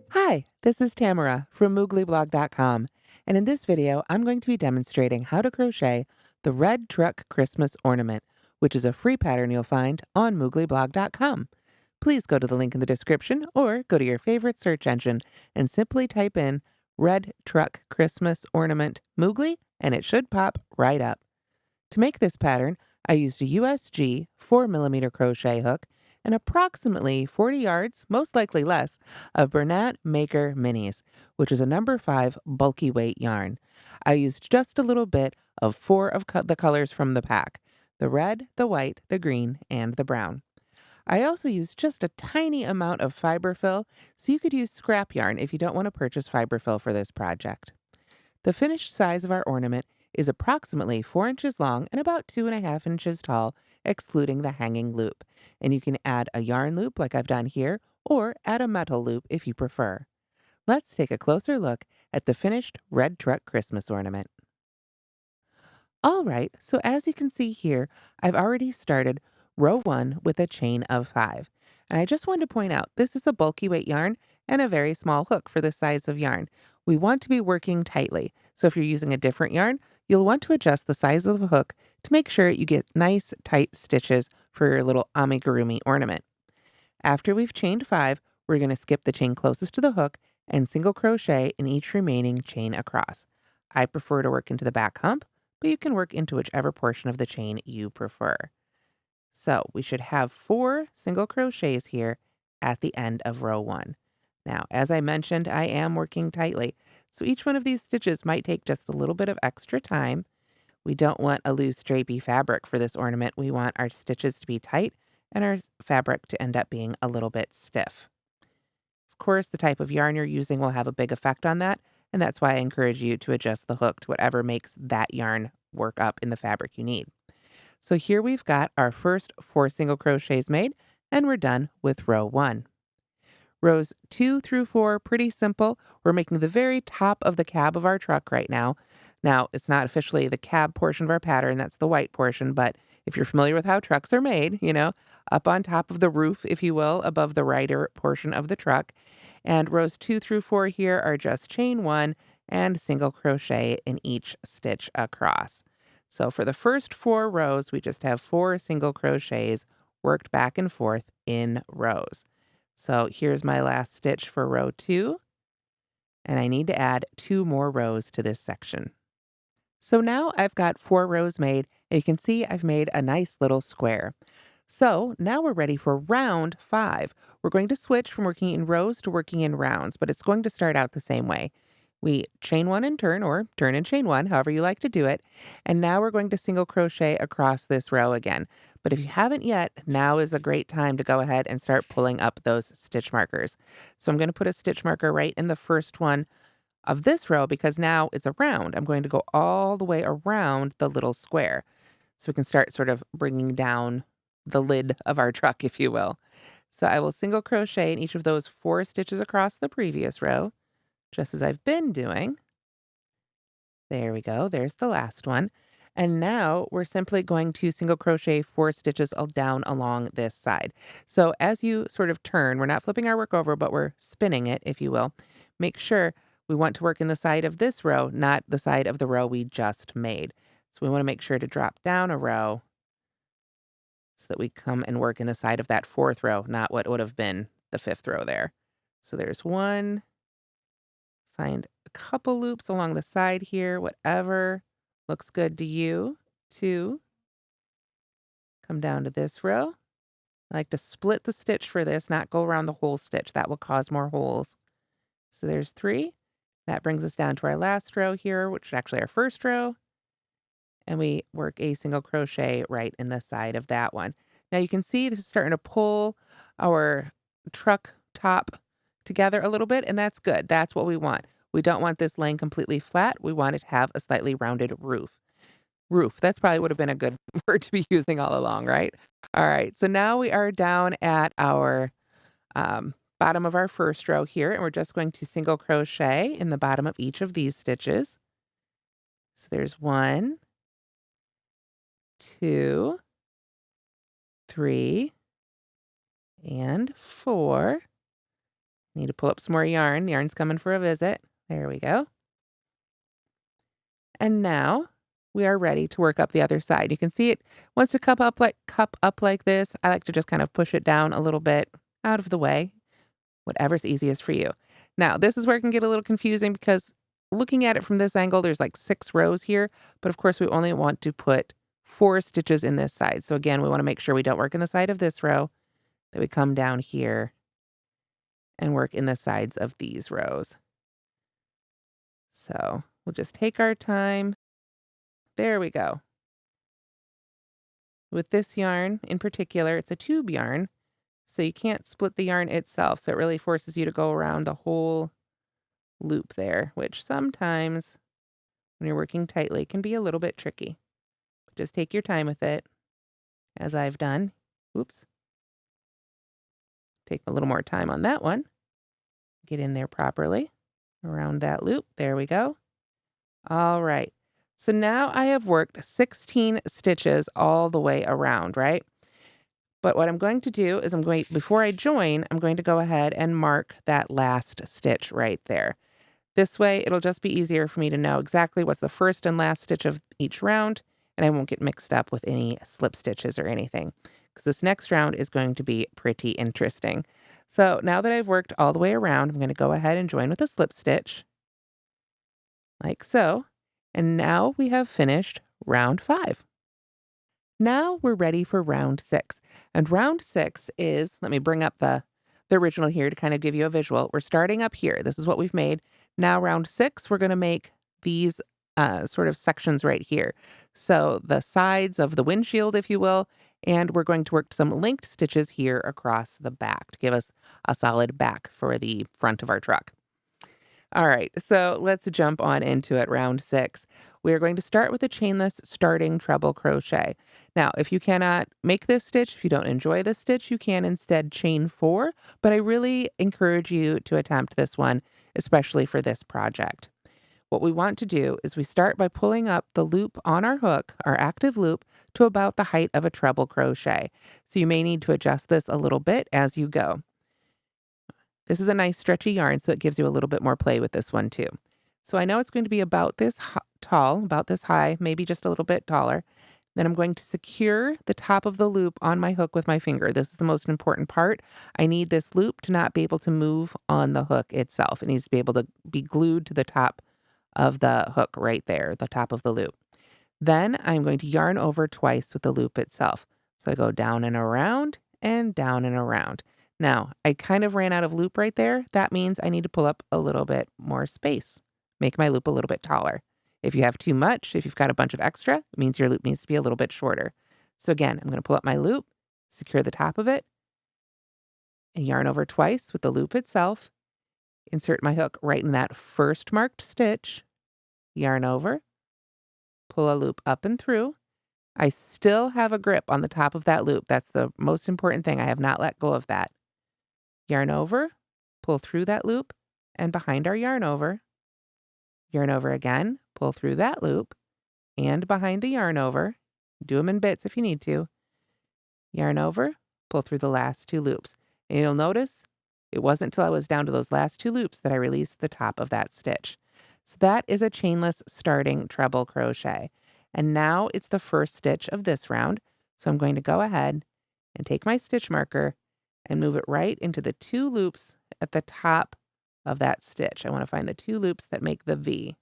Hi, this is Tamara from mooglyblog.com, and in this video, I'm going to be demonstrating how to crochet the Red Truck Christmas Ornament, which is a free pattern you'll find on mooglyblog.com. Please go to the link in the description or go to your favorite search engine and simply type in Red Truck Christmas Ornament Moogly, and it should pop right up. To make this pattern, I used a USG 4mm crochet hook and approximately 40 yards, most likely less, of Bernat Maker Minis, which is a number 5 bulky weight yarn. I used just a little bit of 4 of the colors from the pack: the red, the white, the green, and the brown. I also used just a tiny amount of fiber fill, so you could use scrap yarn if you don't want to purchase fiber fill for this project. The finished size of our ornament is approximately 4 inches long and about 2.5 inches tall, excluding the hanging loop. And you can add a yarn loop like I've done here, or add a metal loop if you prefer. Let's take a closer look at the finished Red Truck Christmas ornament. All right, so as you can see here, I've already started row 1 with a chain of 5. And I just wanted to point out, this is a bulky weight yarn and a very small hook for this size of yarn. We want to be working tightly, so if you're using a different yarn, you'll want to adjust the size of the hook to make sure you get nice tight stitches for your little amigurumi ornament. After we've chained 5, we're going to skip the chain closest to the hook and single crochet in each remaining chain across. I prefer to work into the back hump, but you can work into whichever portion of the chain you prefer. So we should have 4 single crochets here at the end of row 1. Now, as I mentioned, I am working tightly, so each one of these stitches might take just a little bit of extra time. We don't want a loose drapey fabric for this ornament. We want our stitches to be tight and our fabric to end up being a little bit stiff. Of course, the type of yarn you're using will have a big effect on that, and that's why I encourage you to adjust the hook to whatever makes that yarn work up in the fabric you need. So here we've got our first 4 single crochets made, and we're done with row 1. Rows 2 through 4, pretty simple. We're making the very top of the cab of our truck right now. Now, it's not officially the cab portion of our pattern, that's the white portion, but if you're familiar with how trucks are made, up on top of the roof, if you will, above the rider portion of the truck. And rows 2 through 4 here are just chain 1 and single crochet in each stitch across. So for the first 4 rows, we just have 4 single crochets worked back and forth in rows. So here's my last stitch for row 2, and I need to add 2 more rows to this section. So now I've got 4 rows made, and you can see I've made a nice little square. So now we're ready for round 5. We're going to switch from working in rows to working in rounds, but it's going to start out the same way. We chain 1 and turn, or turn and chain 1, however you like to do it. And now we're going to single crochet across this row again. But if you haven't yet, now is a great time to go ahead and start pulling up those stitch markers. So I'm going to put a stitch marker right in the first one of this row because now it's a round. I'm going to go all the way around the little square. So we can start sort of bringing down the lid of our truck, if you will. So I will single crochet in each of those 4 stitches across the previous row, just as I've been doing. There we go. There's the last one. And now we're simply going to single crochet 4 stitches all down along this side. So as you sort of turn, we're not flipping our work over, but we're spinning it, if you will. Make sure we want to work in the side of this row, not the side of the row we just made. So we want to make sure to drop down a row so that we come and work in the side of that 4th row, not what would have been the 5th row there. So there's 1. Find a couple loops along the side here, whatever looks good to you. 2. Come down to this row. I like to split the stitch for this, not go around the whole stitch. That will cause more holes. So there's 3. That brings us down to our last row here, which is actually our first row. And we work a single crochet right in the side of that one. Now you can see this is starting to pull our truck top together a little bit, and that's good. That's what we want. We don't want this laying completely flat. We want it to have a slightly rounded roof. Roof, that's probably would have been a good word to be using all along, right? All right, so now we are down at our bottom of our first row here, and we're just going to single crochet in the bottom of each of these stitches. So there's 1, 2, 3, and 4. Need to pull up some more yarn. Yarn's coming for a visit. There we go. And now we are ready to work up the other side. You can see it wants to cup up like this. I like to just kind of push it down a little bit out of the way, whatever's easiest for you. Now, this is where it can get a little confusing because looking at it from this angle, there's like 6 rows here, but of course we only want to put 4 stitches in this side. So again, we want to make sure we don't work in the side of this row, that we come down here and work in the sides of these rows. So we'll just take our time. There we go. With this yarn in particular, it's a tube yarn, so you can't split the yarn itself. So it really forces you to go around the whole loop there, which sometimes when you're working tightly can be a little bit tricky. But just take your time with it, as I've done. Oops. Take a little more time on that one. Get in there properly around that loop. There we go. All right. So now I have worked 16 stitches all the way around, right? But what I'm going to do is before I join, I'm going to go ahead and mark that last stitch right there. This way, it'll just be easier for me to know exactly what's the first and last stitch of each round, and I won't get mixed up with any slip stitches or anything, because this next round is going to be pretty interesting. So now that I've worked all the way around, I'm going to go ahead and join with a slip stitch, like so. And now we have finished round 5. Now we're ready for round 6. And round 6 is, let me bring up the original here to kind of give you a visual. We're starting up here. This is what we've made. Now round 6, we're going to make these sort of sections right here. So the sides of the windshield, if you will, and we're going to work some linked stitches here across the back to give us a solid back for the front of our truck. All right, so let's jump on into it, round 6. We are going to start with a chainless starting treble crochet. Now, if you cannot make this stitch, if you don't enjoy this stitch, you can instead chain 4, but I really encourage you to attempt this one, especially for this project. What we want to do is we start by pulling up the loop on our hook, our active loop, to about the height of a treble crochet. So you may need to adjust this a little bit as you go. This is a nice stretchy yarn, so it gives you a little bit more play with this one too. So I know it's going to be about this tall, about this high, maybe just a little bit taller. Then I'm going to secure the top of the loop on my hook with my finger. This is the most important part. I need this loop to not be able to move on the hook itself. It needs to be able to be glued to the top of the hook right there, the top of the loop. Then I'm going to yarn over twice with the loop itself. So I go down and around and down and around. Now, I kind of ran out of loop right there. That means I need to pull up a little bit more space, make my loop a little bit taller. If you have too much, if you've got a bunch of extra, it means your loop needs to be a little bit shorter. So again, I'm going to pull up my loop, secure the top of it, and yarn over twice with the loop itself. Insert my hook right in that first marked stitch, yarn over, pull a loop up and through. I still have a grip on the top of that loop. That's the most important thing. I have not let go of that. Yarn over, pull through that loop, and behind our yarn over again, pull through that loop, and behind the yarn over, do them in bits if you need to, yarn over, pull through the last 2 loops. And you'll notice it wasn't until I was down to those last 2 loops that I released the top of that stitch. So that is a chainless starting treble crochet. And now it's the first stitch of this round. So I'm going to go ahead and take my stitch marker and move it right into the 2 loops at the top of that stitch. I want to find the 2 loops that make the V.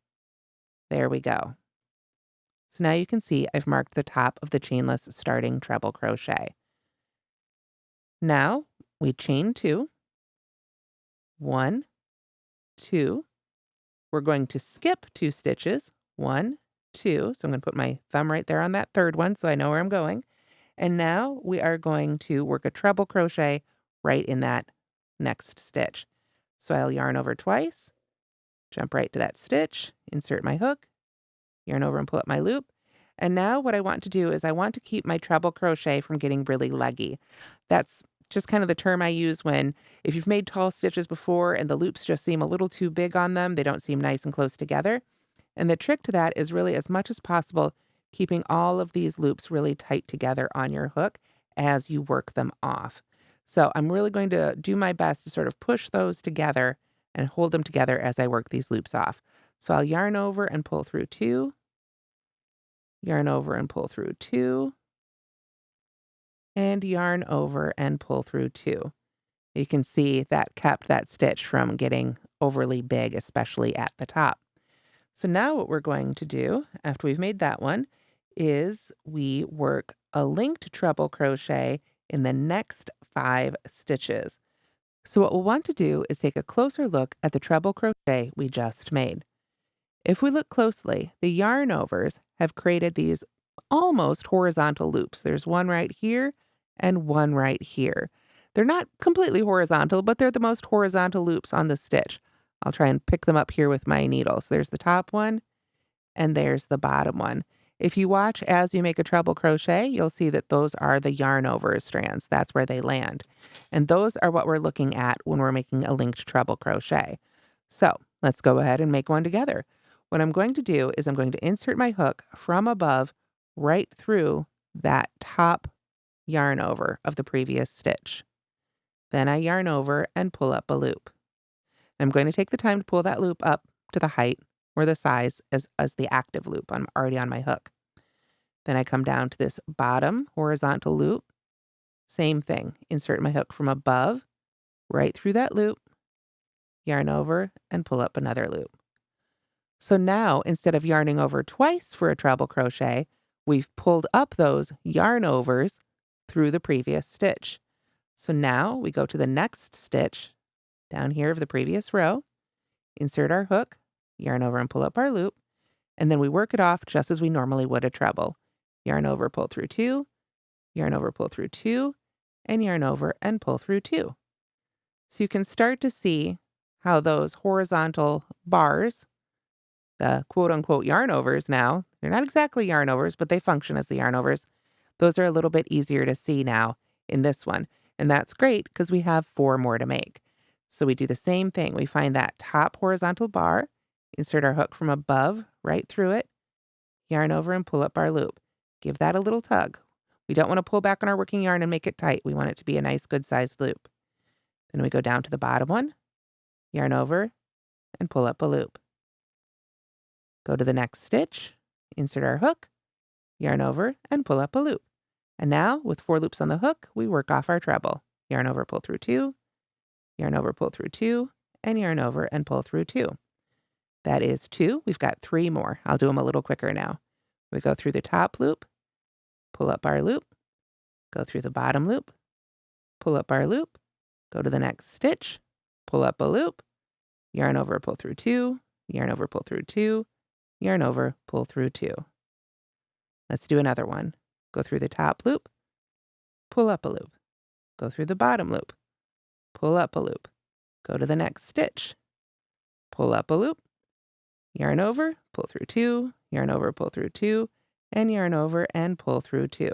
There we go. So now you can see I've marked the top of the chainless starting treble crochet. Now we chain 2, 1, 2. We're going to skip 2 stitches, 1, 2. So I'm going to put my thumb right there on that third one so I know where I'm going. And now we are going to work a treble crochet right in that next stitch. So I'll yarn over twice, jump right to that stitch, insert my hook, yarn over and pull up my loop. And now what I want to do is I want to keep my treble crochet from getting really leggy. That's just kind of the term I use if you've made tall stitches before and the loops just seem a little too big on them, they don't seem nice and close together. And the trick to that is really, as much as possible, keeping all of these loops really tight together on your hook as you work them off. So I'm really going to do my best to sort of push those together and hold them together as I work these loops off. So I'll yarn over and pull through 2, yarn over and pull through 2, and yarn over and pull through 2. You can see that kept that stitch from getting overly big, especially at the top. So now what we're going to do after we've made that one is we work a linked treble crochet in the next 5 stitches. So what we'll want to do is take a closer look at the treble crochet we just made. If we look closely, the yarn overs have created these almost horizontal loops. There's one right here and one right here. They're not completely horizontal, but they're the most horizontal loops on the stitch. I'll try and pick them up here with my needle. So there's the top one and there's the bottom one. If you watch as you make a treble crochet, you'll see that those are the yarn over strands. That's where they land. And those are what we're looking at when we're making a linked treble crochet. So let's go ahead and make one together. What I'm going to do is I'm going to insert my hook from above right through that top yarn over of the previous stitch. Then I yarn over and pull up a loop. I'm going to take the time to pull that loop up to the height or the size as the active loop. I'm already on my hook. Then I come down to this bottom horizontal loop. Same thing. Insert my hook from above, right through that loop, yarn over, and pull up another loop. So now, instead of yarning over twice for a treble crochet, we've pulled up those yarn overs through the previous stitch. So now we go to the next stitch down here of the previous row, insert our hook, yarn over and pull up our loop, and then we work it off just as we normally would a treble. Yarn over, pull through 2, yarn over, pull through 2, and yarn over and pull through 2. So you can start to see how those horizontal bars, the quote-unquote yarn overs now, they're not exactly yarn overs, but they function as the yarn overs. Those are a little bit easier to see now in this one. And that's great because we have 4 more to make. So we do the same thing. We find that top horizontal bar, insert our hook from above, right through it, yarn over and pull up our loop. Give that a little tug. We don't want to pull back on our working yarn and make it tight. We want it to be a nice, good-sized loop. Then we go down to the bottom one, yarn over, and pull up a loop. Go to the next stitch, insert our hook, yarn over, and pull up a loop. And now, with 4 loops on the hook, we work off our treble. Yarn over, pull through 2, yarn over, pull through 2, and yarn over and pull through 2. That is 2. We've got 3 more. I'll do them a little quicker now. We go through the top loop, pull up our loop, go through the bottom loop, pull up our loop, go to the next stitch, pull up a loop, yarn over, pull through 2, yarn over, pull through 2, yarn over, pull through 2. Let's do another one. Go through the top loop, pull up a loop, go through the bottom loop, pull up a loop, go to the next stitch, pull up a loop, yarn over, pull through 2, yarn over, pull through 2, and yarn over and pull through 2.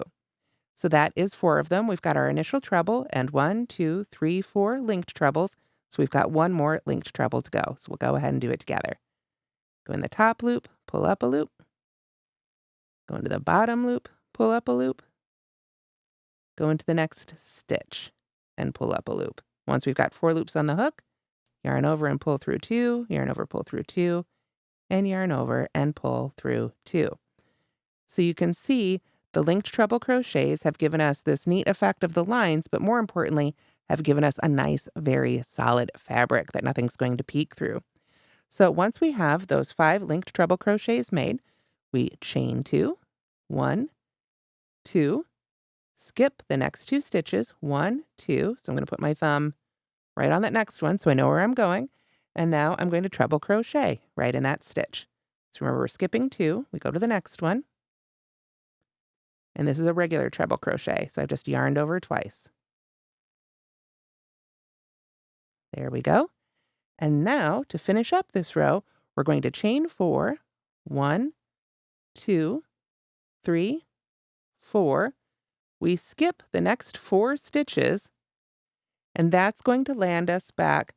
So that is 4 of them. We've got our initial treble and 1, 2, 3, 4 linked trebles. So we've got 1 more linked treble to go. So we'll go ahead and do it together. Go in the top loop, pull up a loop, go into the bottom loop, pull up a loop, go into the next stitch and pull up a loop. Once we've got 4 loops on the hook, yarn over and pull through 2, yarn over, pull through 2, and yarn over and pull through 2. So you can see the linked treble crochets have given us this neat effect of the lines, but more importantly, have given us a nice, very solid fabric that nothing's going to peek through. So once we have those 5 linked treble crochets made, we chain 2, 1, 2, skip the next 2 stitches, 1, 2. So I'm going to put my thumb right on that next one so I know where I'm going. And now I'm going to treble crochet right in that stitch. So remember, we're skipping 2. We go to the next one. And this is a regular treble crochet, so I've just yarned over twice. There we go. And now, to finish up this row, we're going to chain 4. 1, 2, 3, 4. We skip the next 4 stitches, and that's going to land us back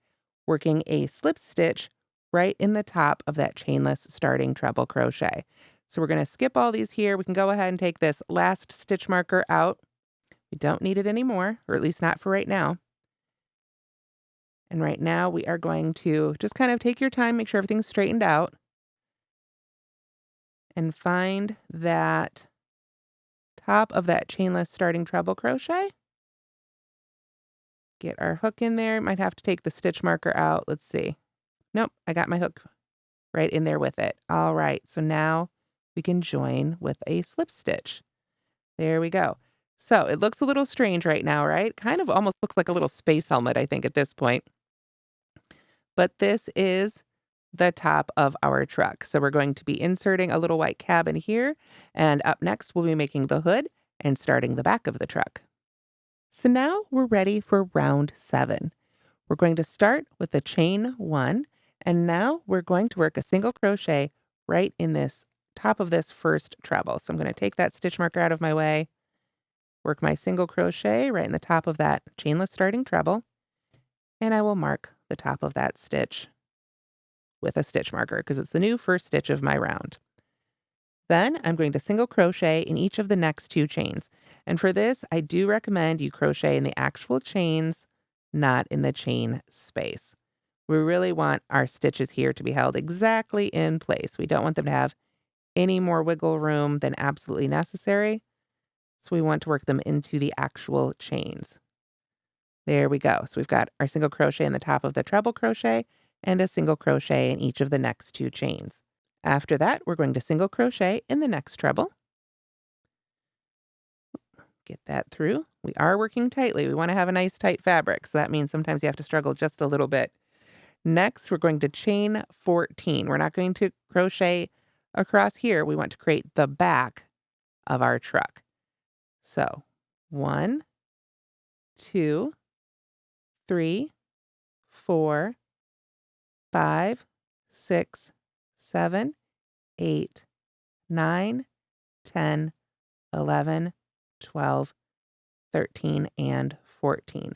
working a slip stitch right in the top of that chainless starting treble crochet. So we're going to skip all these here. We can go ahead and take this last stitch marker out. We don't need it anymore, or at least not for right now. And right now we are going to just kind of take your time, make sure everything's straightened out, and find that top of that chainless starting treble crochet. Get our hook in there. Might have to take the stitch marker out. Let's see. Nope, I got my hook right in there with it. All right, so now we can join with a slip stitch. There we go. So it looks a little strange right now, right? Kind of almost looks like a little space helmet, I think, at this point. But this is the top of our truck. So we're going to be inserting a little white cabin here. And up next, we'll be making the hood and starting the back of the truck. So now we're ready for round 7. We're going to start with the chain 1. And now we're going to work a single crochet right in this top of this first treble. So I'm going to take that stitch marker out of my way, work my single crochet right in the top of that chainless starting treble, and I will mark the top of that stitch with a stitch marker because it's the new first stitch of my round. Then I'm going to single crochet in each of the next 2 chains. And for this, I do recommend you crochet in the actual chains, not in the chain space. We really want our stitches here to be held exactly in place. We don't want them to have any more wiggle room than absolutely necessary. So we want to work them into the actual chains. There we go. So we've got our single crochet in the top of the treble crochet and a single crochet in each of the next 2 chains. After that, we're going to single crochet in the next treble. Get that through. We are working tightly. We want to have a nice tight fabric, so that means sometimes you have to struggle just a little bit. Next, we're going to chain 14. We're not going to crochet across here. We want to create the back of our truck. So 1, 2, 3, 4, 5, 6, 7, 8, 9, 10, 11, 12, 13, and 14.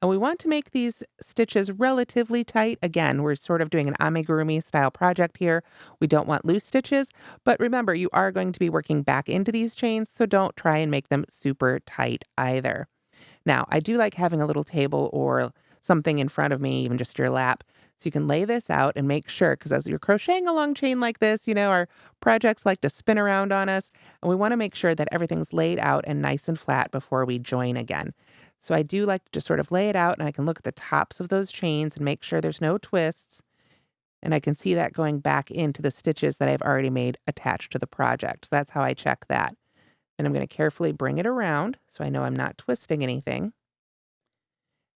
And we want to make these stitches relatively tight. Again, we're sort of doing an amigurumi style project here. We don't want loose stitches, but remember, you are going to be working back into these chains, so don't try and make them super tight either. Now, I do like having a little table or something in front of me, even just your lap, so you can lay this out and make sure, because as you're crocheting a long chain like this, our projects like to spin around on us, and we want to make sure that everything's laid out and nice and flat before we join again. So I do like to just sort of lay it out, and I can look at the tops of those chains and make sure there's no twists, and I can see that going back into the stitches that I've already made attached to the project. So that's how I check that. And I'm going to carefully bring it around so I know I'm not twisting anything.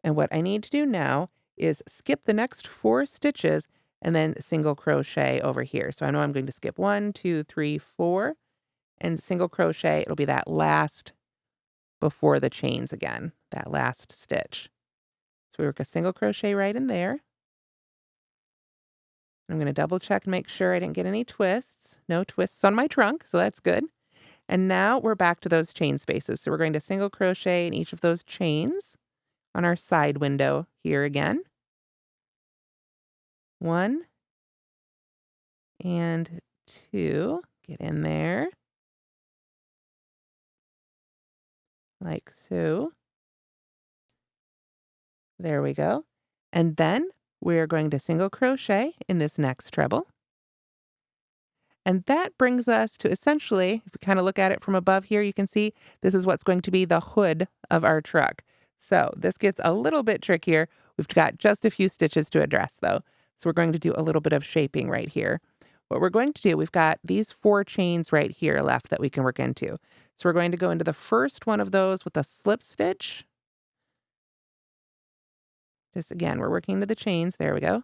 And what I need to do now is skip the next 4 stitches and then single crochet over here. So I know I'm going to skip 1, 2, 3, 4, and single crochet. It'll be that last before the chains again, that last stitch. So we work a single crochet right in there. I'm going to double check and make sure I didn't get any twists. No twists on my trunk, so that's good. And now we're back to those chain spaces. So we're going to single crochet in each of those chains on our side window here again. 1 and 2. Get in there. Like so. There we go. And then we're going to single crochet in this next treble. And that brings us to essentially, if we kind of look at it from above here, you can see this is what's going to be the hood of our truck. So this gets a little bit trickier. We've got just a few stitches to address though. So we're going to do a little bit of shaping right here. What we're going to do, we've got these 4 chains right here left that we can work into. So we're going to go into the first one of those with a slip stitch. Just again, we're working into the chains. There we go.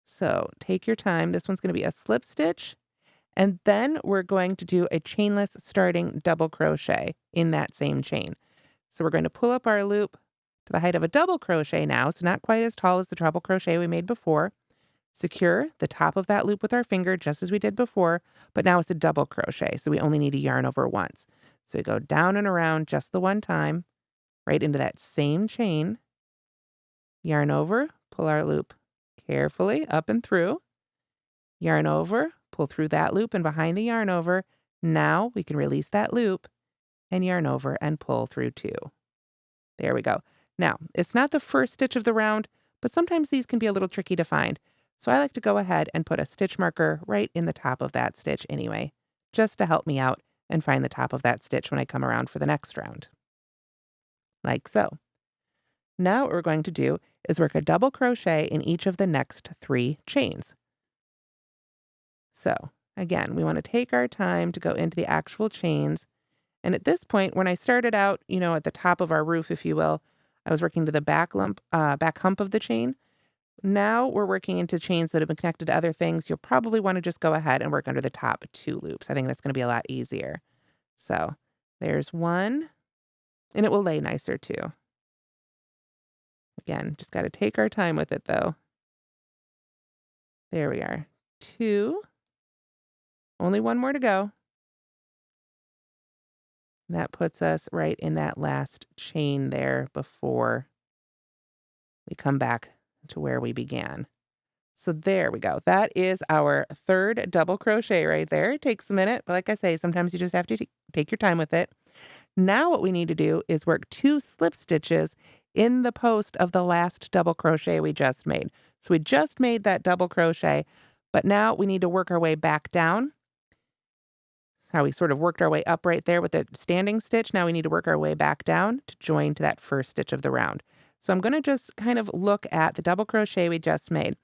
So take your time. This one's going to be a slip stitch. And then we're going to do a chainless starting double crochet in that same chain. So we're going to pull up our loop to the height of a double crochet now, so not quite as tall as the treble crochet we made before. Secure the top of that loop with our finger just as we did before, but now it's a double crochet, so we only need to yarn over once. So we go down and around just the one time, right into that same chain, yarn over, pull our loop carefully up and through, yarn over, pull through that loop and behind the yarn over. Now we can release that loop and yarn over and pull through 2. There we go. Now, it's not the first stitch of the round, but sometimes these can be a little tricky to find. So I like to go ahead and put a stitch marker right in the top of that stitch anyway, just to help me out and find the top of that stitch when I come around for the next round. Like so. Now what we're going to do is work a double crochet in each of the next 3 chains. So again, we want to take our time to go into the actual chains. And at this point, when I started out, at the top of our roof, if you will, I was working to the back hump of the chain. Now we're working into chains that have been connected to other things. You'll probably want to just go ahead and work under the top 2 loops. I think that's going to be a lot easier. So there's 1, and it will lay nicer too. Again, just got to take our time with it though. There we are. 2. Only 1 more to go. That puts us right in that last chain there before we come back to where we began. So there we go. That is our 3rd double crochet right there. It takes a minute, but like I say, sometimes you just have to take your time with it. Now what we need to do is work 2 slip stitches in the post of the last double crochet we just made. So we just made that double crochet, but now we need to work our way back down. That's how we sort of worked our way up right there with the standing stitch. Now we need to work our way back down to join to that first stitch of the round. So I'm going to just kind of look at the double crochet we just made.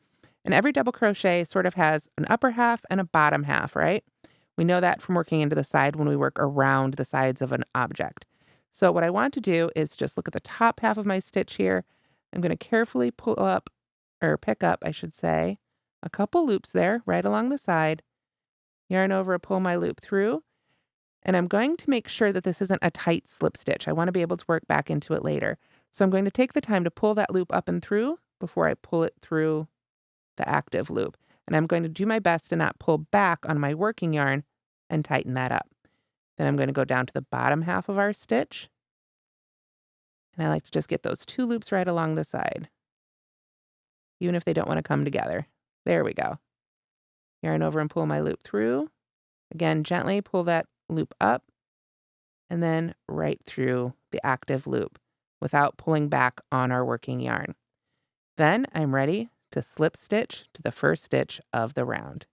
And every double crochet sort of has an upper half and a bottom half, right? We know that from working into the side when we work around the sides of an object. So what I want to do is just look at the top half of my stitch here. I'm going to carefully pull up, or pick up, I should say, a couple loops there right along the side, yarn over, pull my loop through, and I'm going to make sure that this isn't a tight slip stitch. I want to be able to work back into it later. So I'm going to take the time to pull that loop up and through before I pull it through the active loop. And I'm going to do my best to not pull back on my working yarn and tighten that up. Then I'm going to go down to the bottom half of our stitch. And I like to just get those 2 loops right along the side, even if they don't want to come together. There we go. Yarn over and pull my loop through. Again, gently pull that loop up and then right through the active loop without pulling back on our working yarn. Then I'm ready to slip stitch to the first stitch of the round.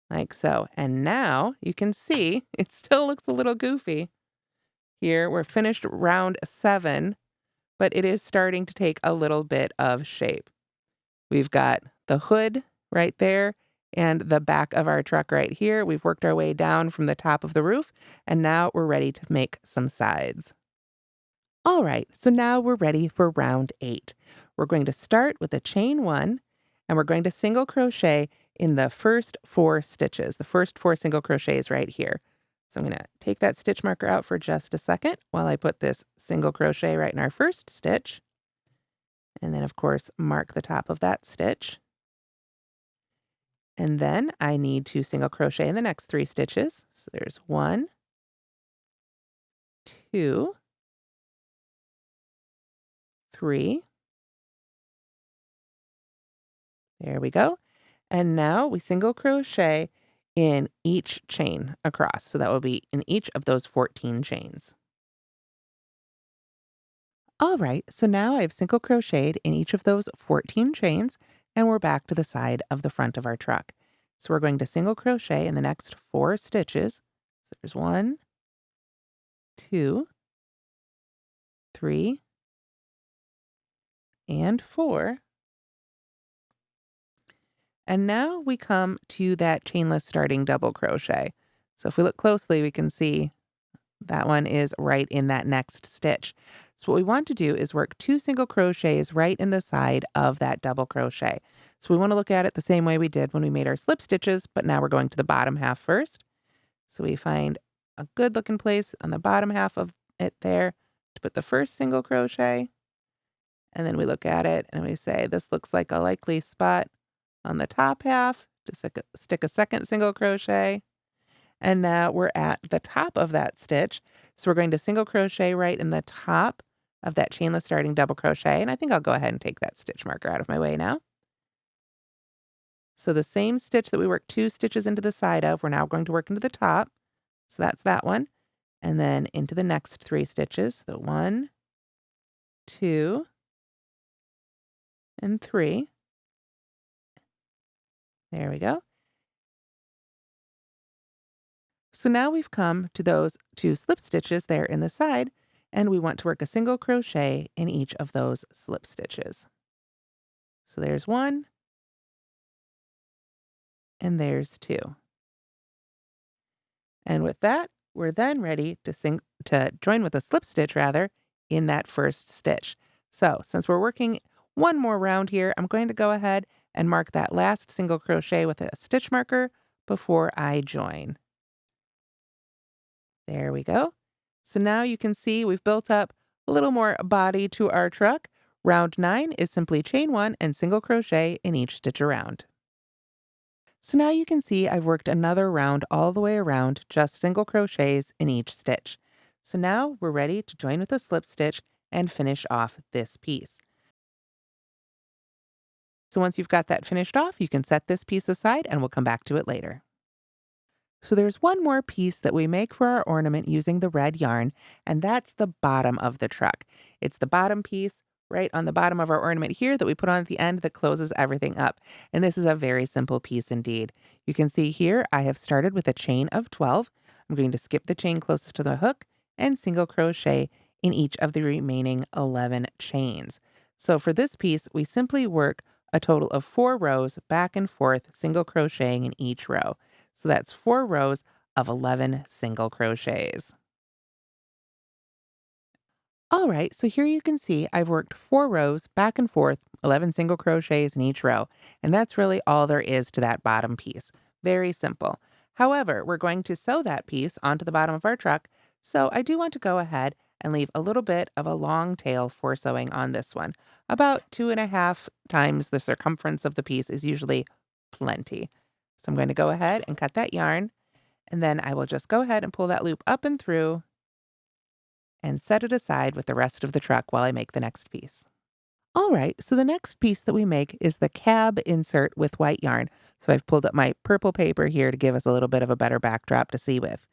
Like so. And now you can see it still looks a little goofy. Here we're finished round 7, but it is starting to take a little bit of shape. We've got the hood right there and the back of our truck right here. We've worked our way down from the top of the roof, and now we're ready to make some sides. All right, so now we're ready for round 8. We're going to start with a chain 1, and we're going to single crochet in the first 4 stitches, the first 4 single crochets right here. So I'm going to take that stitch marker out for just a second while I put this single crochet right in our first stitch. And then, of course, mark the top of that stitch. And then I need to single crochet in the next 3 stitches. So there's 1, 2, 3. There we go. And now we single crochet in each chain across. So that will be in each of those 14 chains. All right, so now I've single crocheted in each of those 14 chains, and we're back to the side of the front of our truck. So we're going to single crochet in the next 4 stitches. So there's 1, 2, 3, and 4. And now we come to that chainless starting double crochet. So if we look closely, we can see that one is right in that next stitch. So what we want to do is work 2 single crochets right in the side of that double crochet. So we want to look at it the same way we did when we made our slip stitches, but now we're going to the bottom half first. So we find a good looking place on the bottom half of it there to put the first single crochet. And then we look at it and we say, this looks like a likely spot on the top half to stick a second single crochet. And now we're at the top of that stitch. So we're going to single crochet right in the top of that chainless starting double crochet. And I think I'll go ahead and take that stitch marker out of my way now. So the same stitch that we worked 2 stitches into the side of, we're now going to work into the top. So that's that one. and then into the next 3 stitches. So 1, 2, and 3. There we go. So now we've come to those 2 slip stitches there in the side, and we want to work a single crochet in each of those slip stitches. So there's 1, and there's 2. And with that, we're then ready to join with a slip stitch rather in that first stitch. So since we're working one more round here, I'm going to go ahead and mark that last single crochet with a stitch marker before I join. There we go. So now you can see we've built up a little more body to our truck. Round 9 is simply chain 1 and single crochet in each stitch around. So now you can see I've worked another round all the way around, just single crochets in each stitch. So now we're ready to join with a slip stitch and finish off this piece. So once you've got that finished off, you can set this piece aside and we'll come back to it later. So there's one more piece that we make for our ornament using the red yarn, and that's the bottom of the truck. It's the bottom piece right on the bottom of our ornament here that we put on at the end that closes everything up. And this is a very simple piece indeed. You can see here I have started with a chain of 12. I'm going to skip the chain closest to the hook and single crochet in each of the remaining 11 chains. So for this piece, we simply work a total of 4 rows back and forth, single crocheting in each row. So that's 4 rows of 11 single crochets. All right, so here you can see I've worked 4 rows back and forth, 11 single crochets in each row, and that's really all there is to that bottom piece. Very simple. However, we're going to sew that piece onto the bottom of our truck, so I do want to go ahead and leave a little bit of a long tail for sewing on this one. About 2.5 times the circumference of the piece is usually plenty. So I'm going to go ahead and cut that yarn, and then I will just go ahead and pull that loop up and through and set it aside with the rest of the truck while I make the next piece. All right, so the next piece that we make is the cab insert with white yarn. So I've pulled up my purple paper here to give us a little bit of a better backdrop to see with.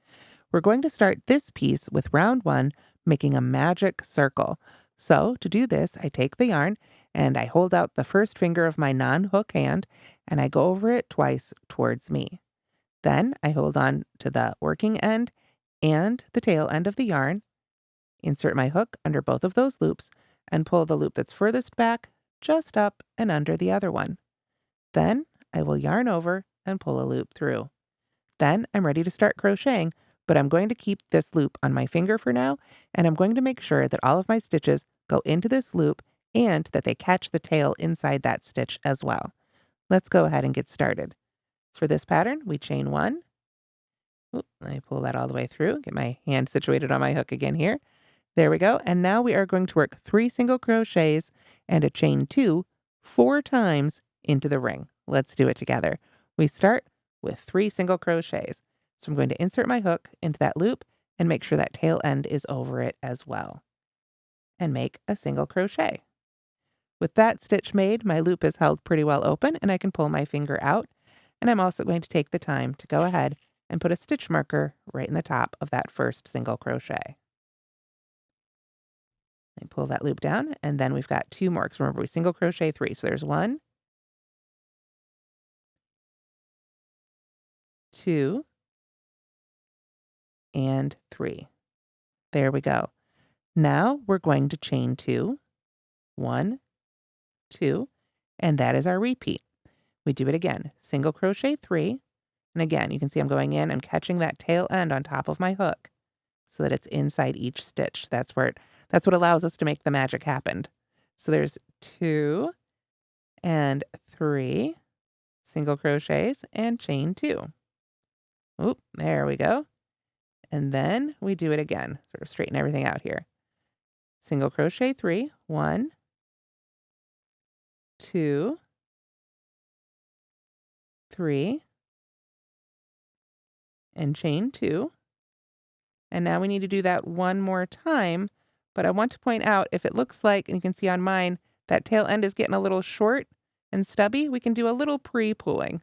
We're going to start this piece with round 1, making a magic circle. So to do this, I take the yarn and I hold out the first finger of my non-hook hand and I go over it twice towards me. Then I hold on to the working end and the tail end of the yarn, insert my hook under both of those loops, and pull the loop that's furthest back just up and under the other one. Then I will yarn over and pull a loop through. Then I'm ready to start crocheting, but I'm going to keep this loop on my finger for now, and I'm going to make sure that all of my stitches go into this loop and that they catch the tail inside that stitch as well. Let's go ahead and get started. For this pattern, we chain 1. Oop, let me pull that all the way through, get my hand situated on my hook again here. There we go. And now we are going to work 3 single crochets and a chain 2 4 times into the ring. Let's do it together. We start with 3 single crochets. So I'm going to insert my hook into that loop and make sure that tail end is over it as well. And make a single crochet. With that stitch made, my loop is held pretty well open and I can pull my finger out. And I'm also going to take the time to go ahead and put a stitch marker right in the top of that first single crochet. I pull that loop down, and then we've got 2 more, because remember, we single crochet 3. So there's 1, 2, and 3. There we go. Now we're going to chain 2, 1, 2, and that is our repeat. We do it again, single crochet 3, and again, you can see I'm going in, I'm catching that tail end on top of my hook so that it's inside each stitch. That's what allows us to make the magic happen. So there's 2 and 3 single crochets and chain 2. Oop, there we go. And then we do it again. Sort of straighten everything out here. Single crochet 3, 1, 2, 3, and chain 2. And now we need to do that one more time, but I want to point out if it looks like, and you can see on mine, that tail end is getting a little short and stubby, we can do a little pre-pulling.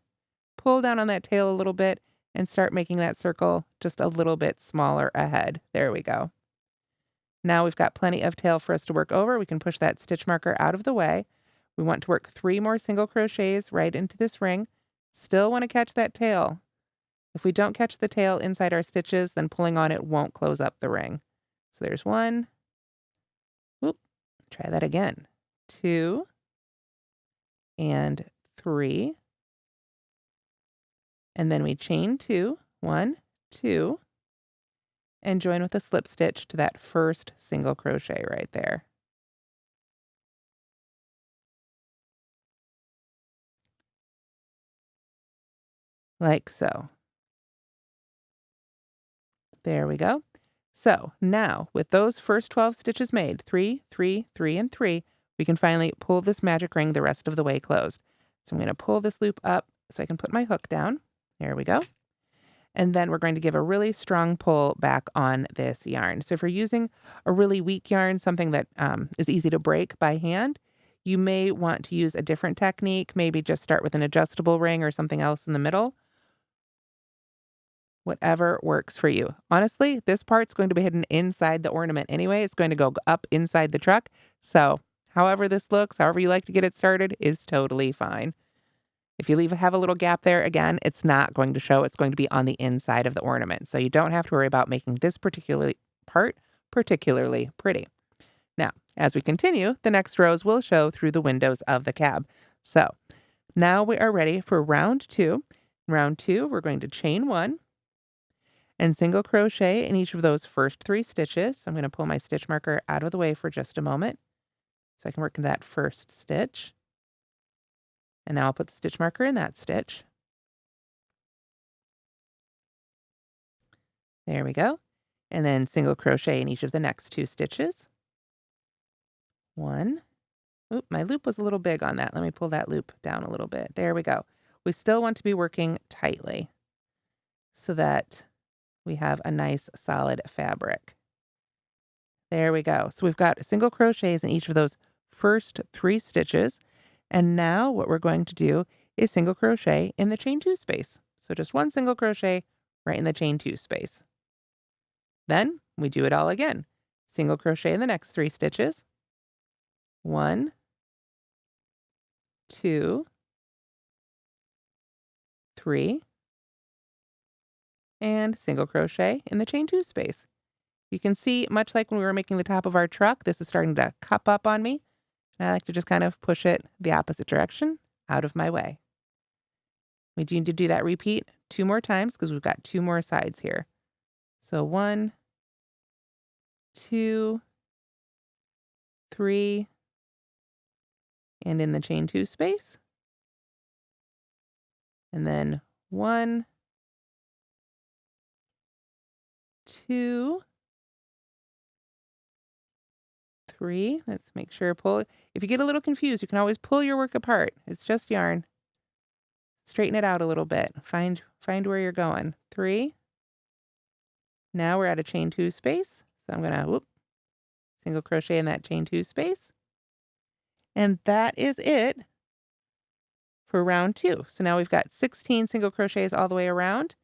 Pull down on that tail a little bit and start making that circle just a little bit smaller ahead. There we go. Now we've got plenty of tail for us to work over. We can push that stitch marker out of the way. We want to work 3 more single crochets right into this ring. Still want to catch that tail. If we don't catch the tail inside our stitches, then pulling on it won't close up the ring. So there's 1. Whoop. Try that again. 2 and 3. And then we chain 2. 1, 2. And join with a slip stitch to that first single crochet right there. Like so. There we go. So now with those first 12 stitches made, 3, 3, 3, and 3, we can finally pull this magic ring the rest of the way closed. So I'm going to pull this loop up so I can put my hook down. There we go. And then we're going to give a really strong pull back on this yarn. So if you're using a really weak yarn, something that is easy to break by hand, you may want to use a different technique. Maybe just start with an adjustable ring or something else in the middle. Whatever works for you. Honestly, this part's going to be hidden inside the ornament anyway. It's going to go up inside the truck. So however this looks, however you like to get it started is totally fine. If you have a little gap there, again, it's not going to show. It's going to be on the inside of the ornament. So you don't have to worry about making this particular part particularly pretty. Now, as we continue, the next rows will show through the windows of the cab. So now we are ready for round 2. Round 2, we're going to chain 1 and single crochet in each of those first 3 stitches. So I'm going to pull my stitch marker out of the way for just a moment so I can work into that first stitch. And now I'll put the stitch marker in that stitch. There we go. And then single crochet in each of the next 2 stitches. 1. Oop, my loop was a little big on that. Let me pull that loop down a little bit. There we go. We still want to be working tightly so that we have a nice solid fabric. There we go. So we've got single crochets in each of those first 3 stitches. And now what we're going to do is single crochet in the chain 2 space. So just 1 single crochet right in the chain 2 space. Then we do it all again. Single crochet in the next 3 stitches. 1, 2, 3, and single crochet in the chain 2 space. You can see, much like when we were making the top of our truck, this is starting to cup up on me. And I like to just kind of push it the opposite direction out of my way. We do need to do that repeat 2 more times because we've got 2 more sides here. So 1, 2, 3, and in the chain 2 space. And then 1, 2, 3. Let's make sure pull. If you get a little confused, you can always pull your work apart. It's just yarn. Straighten it out a little bit. Find where you're going. 3. Now we're at a chain 2 space. So I'm gonna single crochet in that chain 2 space. And that is it for round 2. So now we've got 16 single crochets all the way around.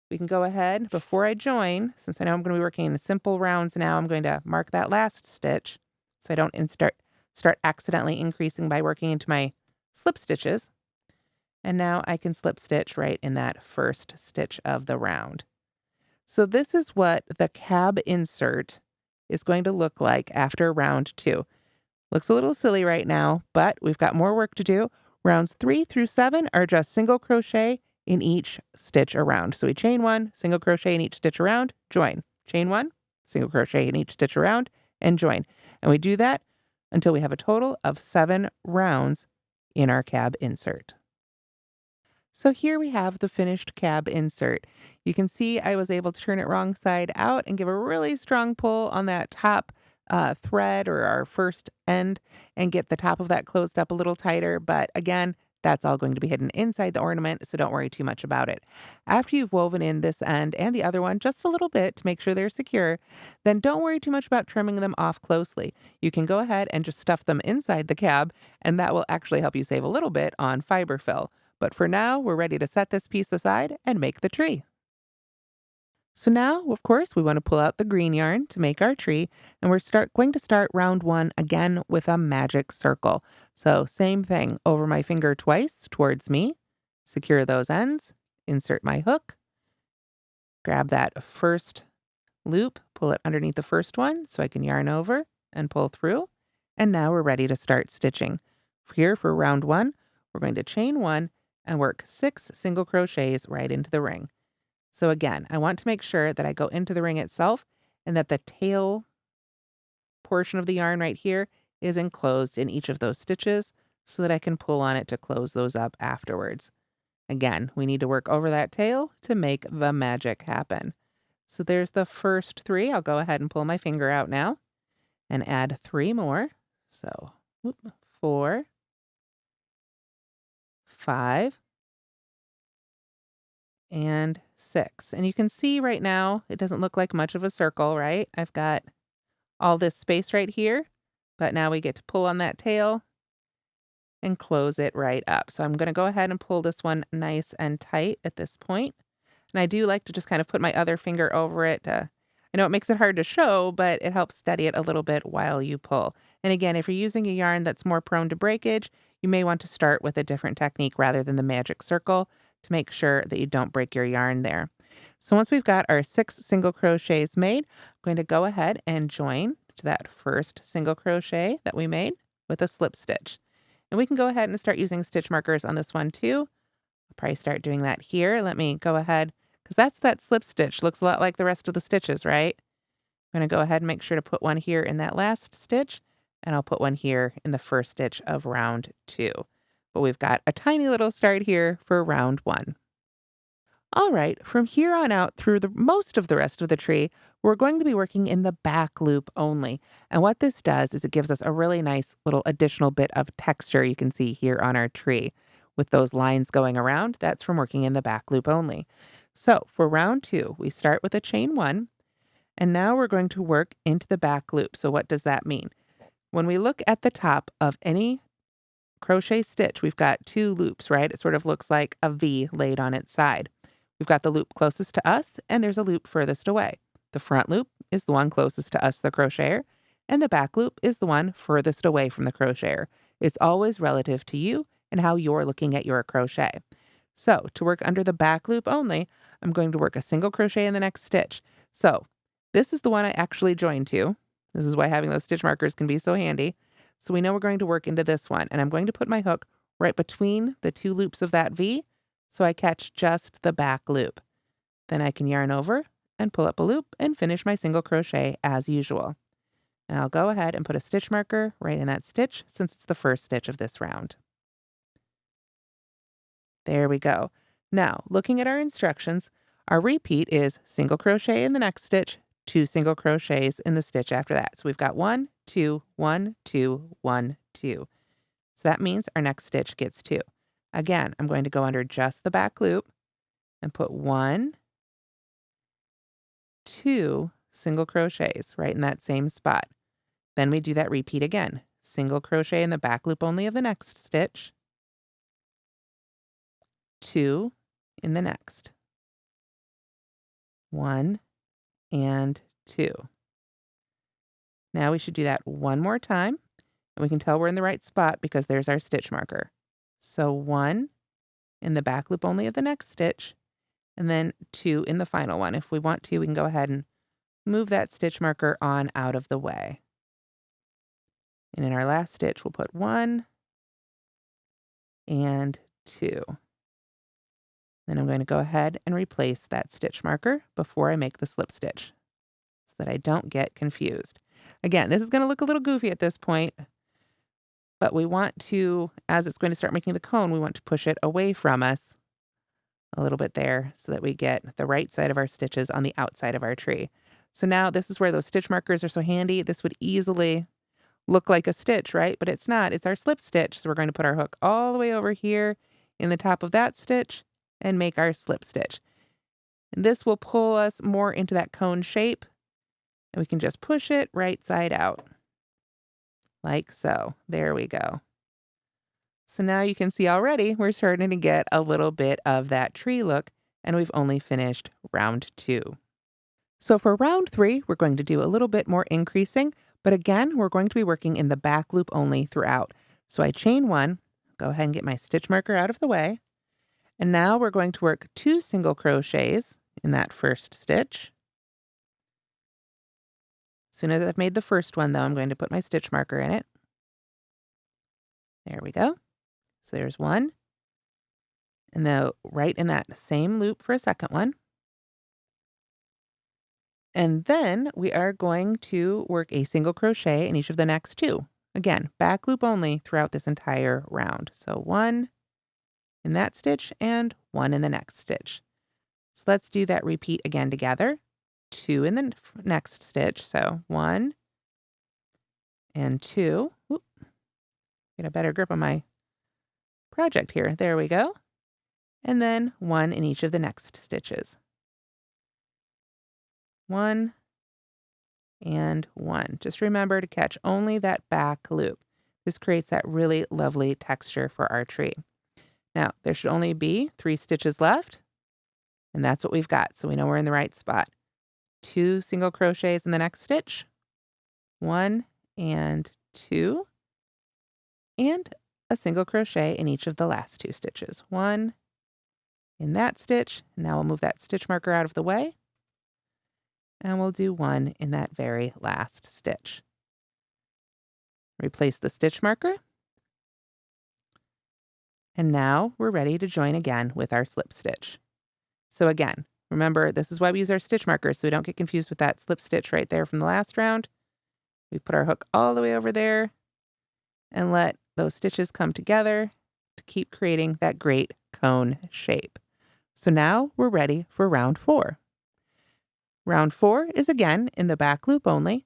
We can go ahead before I join, since I know I'm going to be working in simple rounds now, I'm going to mark that last stitch so I don't start accidentally increasing by working into my slip stitches. And now I can slip stitch right in that first stitch of the round. So this is what the cab insert is going to look like after round 2. Looks a little silly right now, but we've got more work to do. Rounds 3 through 7 are just single crochet in each stitch around. So we chain 1, single crochet in each stitch around, join. Chain 1, single crochet in each stitch around, and join. And we do that until we have a total of 7 rounds in our cab insert. So here we have the finished cab insert. You can see I was able to turn it wrong side out and give a really strong pull on that top thread or our first end and get the top of that closed up a little tighter. But again, that's all going to be hidden inside the ornament, so don't worry too much about it. After you've woven in this end and the other one just a little bit to make sure they're secure, then don't worry too much about trimming them off closely. You can go ahead and just stuff them inside the cab, and that will actually help you save a little bit on fiber fill. But for now, we're ready to set this piece aside and make the tree. So now, of course, we want to pull out the green yarn to make our tree, and we're going to start round 1 again with a magic circle. So same thing, over my finger twice towards me, secure those ends, insert my hook, grab that first loop, pull it underneath the first one so I can yarn over and pull through. And now we're ready to start stitching. Here for round 1, we're going to chain 1 and work 6 single crochets right into the ring. So again, I want to make sure that I go into the ring itself and that the tail portion of the yarn right here is enclosed in each of those stitches so that I can pull on it to close those up afterwards. Again, we need to work over that tail to make the magic happen. So there's the first 3. I'll go ahead and pull my finger out now and add 3 more. So 4, 5, and 6. And you can see right now, it doesn't look like much of a circle, right? I've got all this space right here, but now we get to pull on that tail and close it right up. So I'm going to go ahead and pull this one nice and tight at this point. And I do like to just kind of put my other finger over it. I know it makes it hard to show, but it helps steady it a little bit while you pull. And again, if you're using a yarn that's more prone to breakage, you may want to start with a different technique rather than the magic circle to make sure that you don't break your yarn there. So once we've got our 6 single crochets made, I'm going to go ahead and join to that first single crochet that we made with a slip stitch. And we can go ahead and start using stitch markers on this one too. I'll probably start doing that here. Let me go ahead, because that's that slip stitch. Looks a lot like the rest of the stitches, right? I'm going to go ahead and make sure to put one here in that last stitch, and I'll put one here in the first stitch of round 2. But we've got a tiny little start here for round 1. All right, from here on out through most of the rest of the tree, we're going to be working in the back loop only. And what this does is it gives us a really nice little additional bit of texture you can see here on our tree. With those lines going around, that's from working in the back loop only. So for round 2, we start with a chain 1, and now we're going to work into the back loop. So what does that mean? When we look at the top of any crochet stitch, we've got 2 loops, right? It sort of looks like a V laid on its side. We've got the loop closest to us, and there's a loop furthest away. The front loop is the one closest to us, the crocheter, and the back loop is the one furthest away from the crocheter. It's always relative to you and how you're looking at your crochet. So to work under the back loop only, I'm going to work a single crochet in the next stitch. So this is the one I actually joined to. This is why having those stitch markers can be so handy. So we know we're going to work into this one, and I'm going to put my hook right between the 2 loops of that V, so I catch just the back loop. Then I can yarn over and pull up a loop and finish my single crochet as usual. And I'll go ahead and put a stitch marker right in that stitch since it's the first stitch of this round. There we go. Now, looking at our instructions, our repeat is single crochet in the next stitch, 2 single crochets in the stitch after that. So we've got 1, 2, 1, 2, 1, 2. So that means our next stitch gets 2. Again, I'm going to go under just the back loop and put 1, 2 single crochets right in that same spot. Then we do that repeat again. Single crochet in the back loop only of the next stitch, 2 in the next, 1 and 2. Now we should do that one more time, and we can tell we're in the right spot because there's our stitch marker. So 1 in the back loop only of the next stitch, and then 2 in the final one. If we want to, we can go ahead and move that stitch marker on out of the way. And in our last stitch, we'll put 1 and 2. Then I'm going to go ahead and replace that stitch marker before I make the slip stitch so that I don't get confused. Again, this is going to look a little goofy at this point, but we want to, as it's going to start making the cone, we want to push it away from us a little bit there so that we get the right side of our stitches on the outside of our tree. So now this is where those stitch markers are so handy. This would easily look like a stitch, right? But it's not. It's our slip stitch. So we're going to put our hook all the way over here in the top of that stitch and make our slip stitch. And this will pull us more into that cone shape, and we can just push it right side out. Like so. There we go. So now you can see already we're starting to get a little bit of that tree look, and we've only finished round 2. So for round 3, we're going to do a little bit more increasing, but again, we're going to be working in the back loop only throughout. So I chain 1, go ahead and get my stitch marker out of the way, and now we're going to work 2 single crochets in that first stitch. As soon as I've made the first one, though, I'm going to put my stitch marker in it. There we go. So there's 1. And now right in that same loop for a second one. And then we are going to work a single crochet in each of the next 2. Again, back loop only throughout this entire round. So 1 in that stitch and 1 in the next stitch. So let's do that repeat again together. 2 in the next stitch. So 1 and 2. Whoop. Get a better grip on my project here. There we go. And then 1 in each of the next stitches. 1 and 1. Just remember to catch only that back loop. This creates that really lovely texture for our tree. Now, there should only be 3 stitches left, and that's what we've got, so we know we're in the right spot. 2 single crochets in the next stitch, 1 and 2, and a single crochet in each of the last 2 stitches. 1 in that stitch. Now we'll move that stitch marker out of the way, and we'll do 1 in that very last stitch. Replace the stitch marker. And now we're ready to join again with our slip stitch. So again, remember, this is why we use our stitch markers, so we don't get confused with that slip stitch right there from the last round. We put our hook all the way over there and let those stitches come together to keep creating that great cone shape. So now we're ready for round 4. Round 4 is again in the back loop only.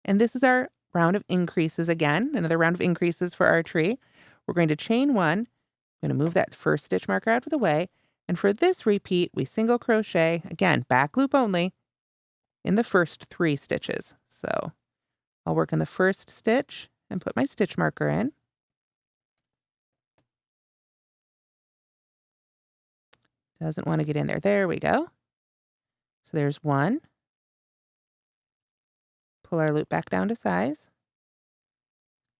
And this is our round of increases again, another round of increases for our tree. We're going to chain 1. I'm going to move that first stitch marker out of the way. And for this repeat, we single crochet, again, back loop only, in the first 3 stitches. So I'll work in the first stitch and put my stitch marker in. Doesn't want to get in there. There we go. So there's 1. Pull our loop back down to size.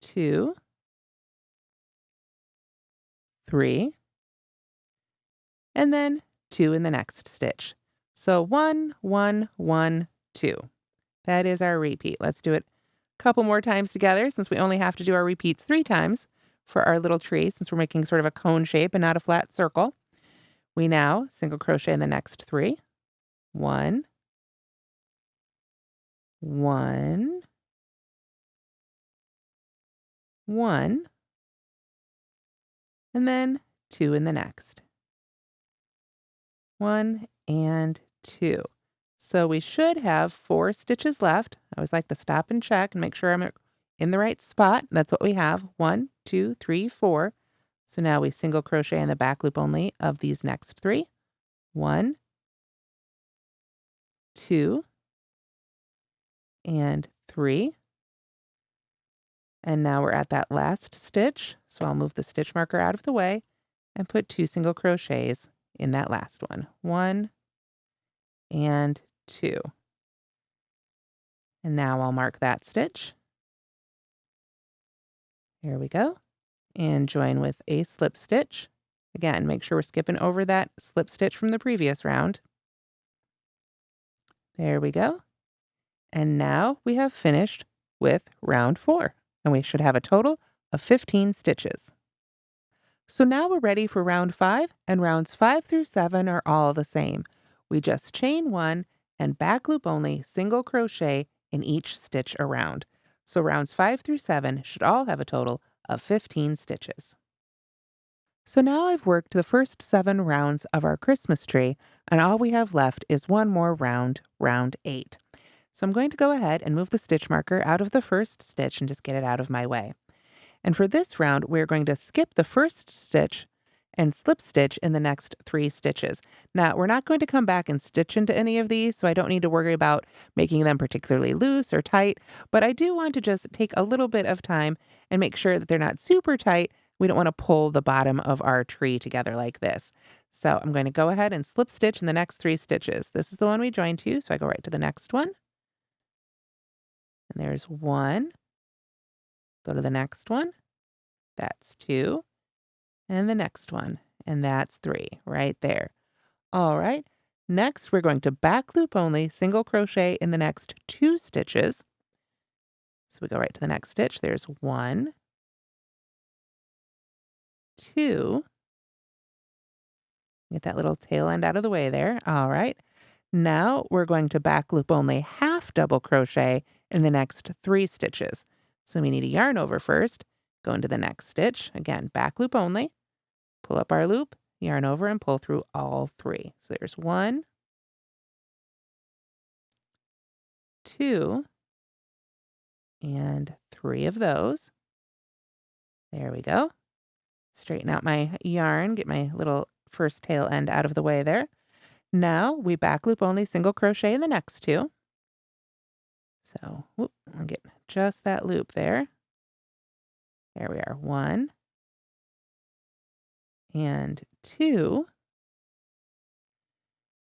2. 3. And then 2 in the next stitch. So 1, 1, 1, 2. That is our repeat. Let's do it a couple more times together since we only have to do our repeats 3 times for our little tree since we're making sort of a cone shape and not a flat circle. We now single crochet in the next 3. 1, 1, 1, and then 2 in the next. 1 and 2. So we should have 4 stitches left. I always like to stop and check and make sure I'm in the right spot. That's what we have. 1, 2, 3, 4. So now we single crochet in the back loop only of these next 3. 1, 2, and 3. And now we're at that last stitch. So I'll move the stitch marker out of the way and put 2 single crochets in that last one. 1 and 2. And now I'll mark that stitch. Here we go. And join with a slip stitch. Again, make sure we're skipping over that slip stitch from the previous round. There we go. And now we have finished with round 4. And we should have a total of 15 stitches. So now we're ready for round 5, and rounds 5 through 7 are all the same. We just chain 1 and back loop only single crochet in each stitch around. So rounds 5 through 7 should all have a total of 15 stitches. So now I've worked the first 7 rounds of our Christmas tree, and all we have left is one more round, round 8. So I'm going to go ahead and move the stitch marker out of the first stitch and just get it out of my way. And for this round, we're going to skip the first stitch and slip stitch in the next 3 stitches. Now, we're not going to come back and stitch into any of these, so I don't need to worry about making them particularly loose or tight, but I do want to just take a little bit of time and make sure that they're not super tight We don't want to pull the bottom of our tree together like this. So I'm going to go ahead and slip stitch in the next 3 stitches. This is the one we joined to, so I go right to the next one. And there's 1. Go to the next one. That's 2. And the next one. And that's 3 right there. All right. Next, we're going to back loop only, single crochet in the next 2 stitches. So we go right to the next stitch. There's 1, 2. Get that little tail end out of the way there. All right. Now we're going to back loop only half double crochet in the next 3 stitches. So we need a yarn over first, go into the next stitch. Again, back loop only, pull up our loop, yarn over, and pull through all 3. So there's 1, 2, and 3 of those. There we go. Straighten out my yarn, get my little first tail end out of the way there. Now we back loop only single crochet in the next 2. So I'll get just that loop there. There we are. 1 and 2.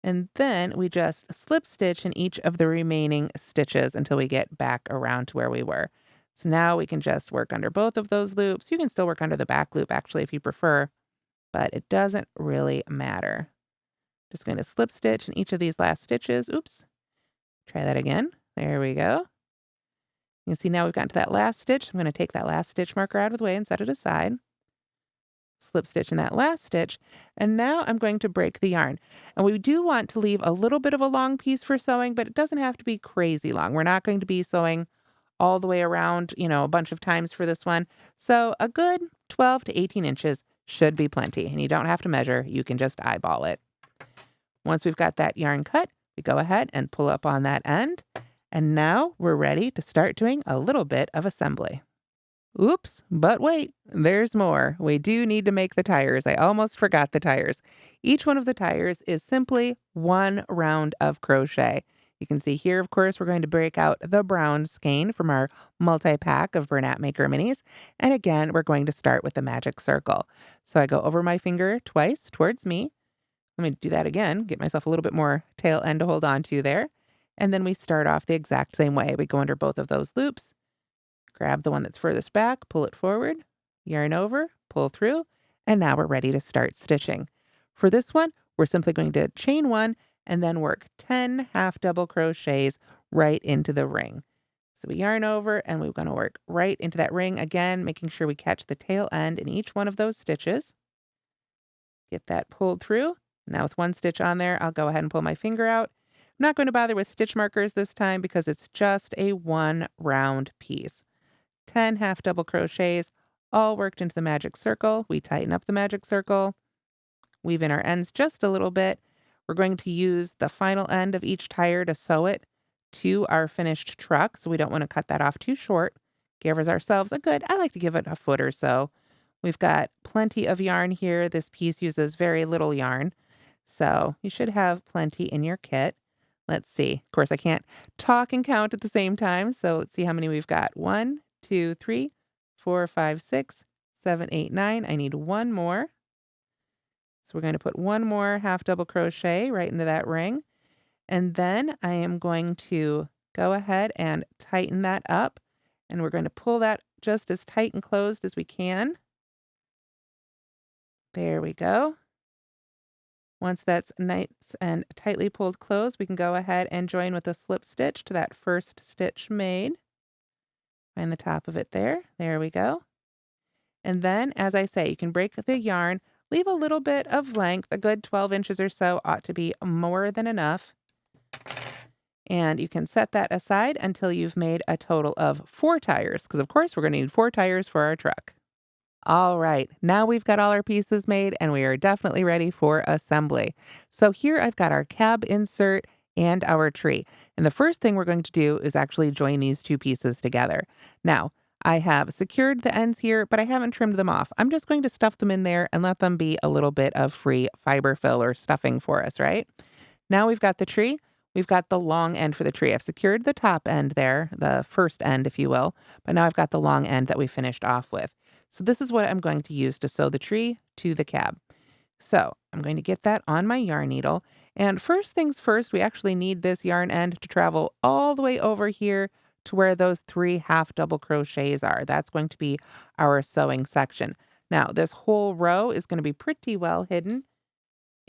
And then we just slip stitch in each of the remaining stitches until we get back around to where we were. So now we can just work under both of those loops. You can still work under the back loop actually if you prefer, but it doesn't really matter. Just going to slip stitch in each of these last stitches. Oops. Try that again. There we go. You can see now we've gotten to that last stitch. I'm going to take that last stitch marker out of the way and set it aside. Slip stitch in that last stitch. And now I'm going to break the yarn. And we do want to leave a little bit of a long piece for sewing, but it doesn't have to be crazy long. We're not going to be sewing all the way around, a bunch of times for this one. So a good 12 to 18 inches should be plenty. And you don't have to measure. You can just eyeball it. Once we've got that yarn cut, we go ahead and pull up on that end. And now we're ready to start doing a little bit of assembly. Oops, but wait, there's more. We do need to make the tires. I almost forgot the tires. Each one of the tires is simply 1 round of crochet. You can see here, of course, we're going to break out the brown skein from our multi-pack of Bernat Maker Minis. And again, we're going to start with the magic circle. So I go over my finger twice towards me. Let me do that again, get myself a little bit more tail end to hold on to there. And then we start off the exact same way. We go under both of those loops, grab the one that's furthest back, pull it forward, yarn over, pull through, and now we're ready to start stitching. For this one, we're simply going to chain 1 and then work 10 half double crochets right into the ring. So we yarn over and we're going to work right into that ring again, making sure we catch the tail end in each one of those stitches. Get that pulled through. Now with 1 stitch on there, I'll go ahead and pull my finger out. I'm not going to bother with stitch markers this time because it's just a 1 round piece. 10 half double crochets, all worked into the magic circle. We tighten up the magic circle, weave in our ends just a little bit. We're going to use the final end of each tire to sew it to our finished truck, so we don't want to cut that off too short. Give ourselves a good, I like to give it a foot or so. We've got plenty of yarn here. This piece uses very little yarn, so you should have plenty in your kit. Let's see. Of course, I can't talk and count at the same time, so let's see how many we've got. 1, 2, 3, 4, 5, 6, 7, 8, 9. I need 1 more. So we're going to put 1 more half double crochet right into that ring. And then I am going to go ahead and tighten that up. And we're going to pull that just as tight and closed as we can. There we go. Once that's nice and tightly pulled closed, we can go ahead and join with a slip stitch to that first stitch made. Find the top of it there. There we go. And then, as I say, you can break the yarn, leave a little bit of length, a good 12 inches or so ought to be more than enough. And you can set that aside until you've made a total of 4 tires, because of course we're going to need 4 tires for our truck. All right, now we've got all our pieces made and we are definitely ready for assembly. So here I've got our cab insert and our tree. And the first thing we're going to do is actually join these 2 pieces together. Now, I have secured the ends here, but I haven't trimmed them off. I'm just going to stuff them in there and let them be a little bit of free fiber fill or stuffing for us, right? Now we've got the tree. We've got the long end for the tree. I've secured the top end there, the first end, if you will, but now I've got the long end that we finished off with. So this is what I'm going to use to sew the tree to the cab. So I'm going to get that on my yarn needle. And first things first, we actually need this yarn end to travel all the way over here to where those 3 half double crochets are. That's going to be our sewing section. Now, this whole row is going to be pretty well hidden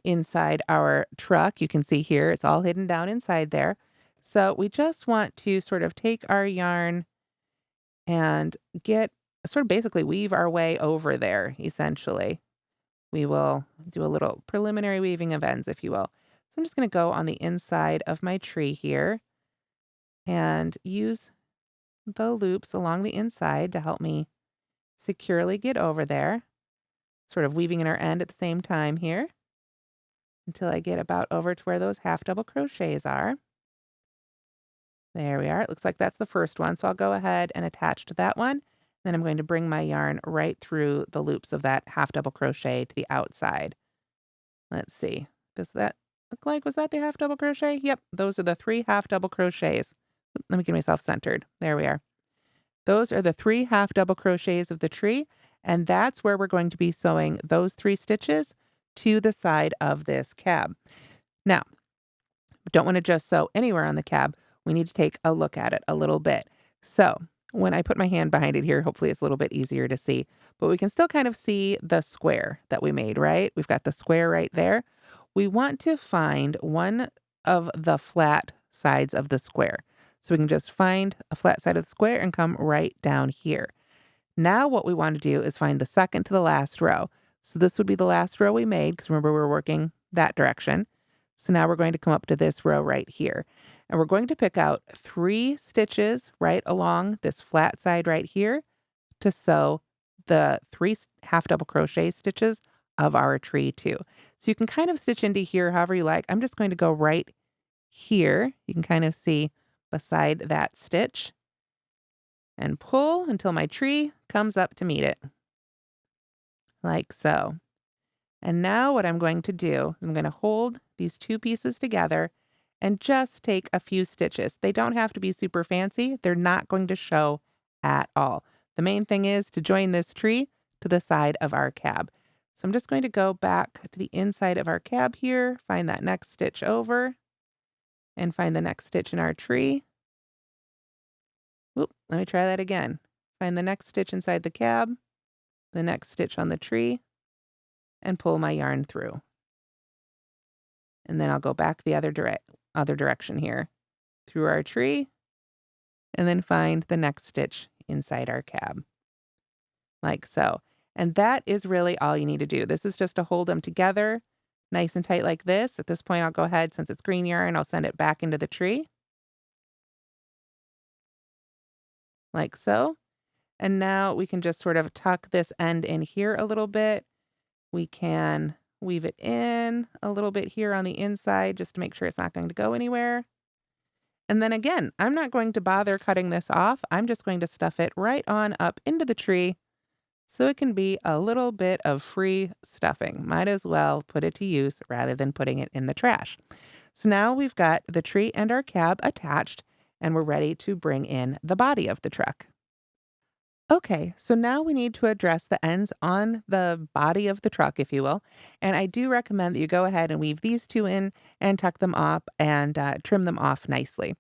inside our truck. You can see here, it's all hidden down inside there. So we just want to sort of take our yarn and get sort of basically weave our way over there, essentially. We will do a little preliminary weaving of ends, if you will. So I'm just going to go on the inside of my tree here and use the loops along the inside to help me securely get over there, sort of weaving in our end at the same time here until I get about over to where those half double crochets are. There we are. It looks like that's the first one. So I'll go ahead and attach to that one. Then I'm going to bring my yarn right through the loops of that half double crochet to the outside. Let's see. Does that look like, was that the half double crochet? Yep, those are the 3 half double crochets. Let me get myself centered. There we are. Those are the 3 half double crochets of the tree, and that's where we're going to be sewing those 3 stitches to the side of this cab. Now, don't want to just sew anywhere on the cab. We need to take a look at it a little bit. So when I put my hand behind it here, hopefully it's a little bit easier to see, but we can still kind of see the square that we made, right? We've got the square right there. We want to find one of the flat sides of the square. So we can just find a flat side of the square and come right down here. Now what we want to do is find the second to the last row. So this would be the last row we made, because remember we were working that direction. So now we're going to come up to this row right here. And we're going to pick out 3 stitches right along this flat side right here to sew the 3 half double crochet stitches of our tree too. So you can kind of stitch into here however you like. I'm just going to go right here. You can kind of see beside that stitch and pull until my tree comes up to meet it, like so. And now what I'm going to do, I'm going to hold these 2 pieces together and just take a few stitches. They don't have to be super fancy. They're not going to show at all. The main thing is to join this tree to the side of our cab. So I'm just going to go back to the inside of our cab here, find that next stitch over, and find the next stitch in our tree. Oop, let me try that again. Find the next stitch inside the cab, the next stitch on the tree, and pull my yarn through. And then I'll go back the other direction here through our tree, and then find the next stitch inside our cab, like so. And that is really all you need to do. This is just to hold them together nice and tight like this. At this point, I'll go ahead, since it's green yarn, I'll send it back into the tree, like so. And now we can just sort of tuck this end in here a little bit. We can weave it in a little bit here on the inside just to make sure it's not going to go anywhere. And then again, I'm not going to bother cutting this off. I'm just going to stuff it right on up into the tree so it can be a little bit of free stuffing. Might as well put it to use rather than putting it in the trash. So now we've got the tree and our cab attached, and we're ready to bring in the body of the truck. Okay, so now we need to address the ends on the body of the truck, if you will. And I do recommend that you go ahead and weave these 2 in and tuck them up and trim them off nicely.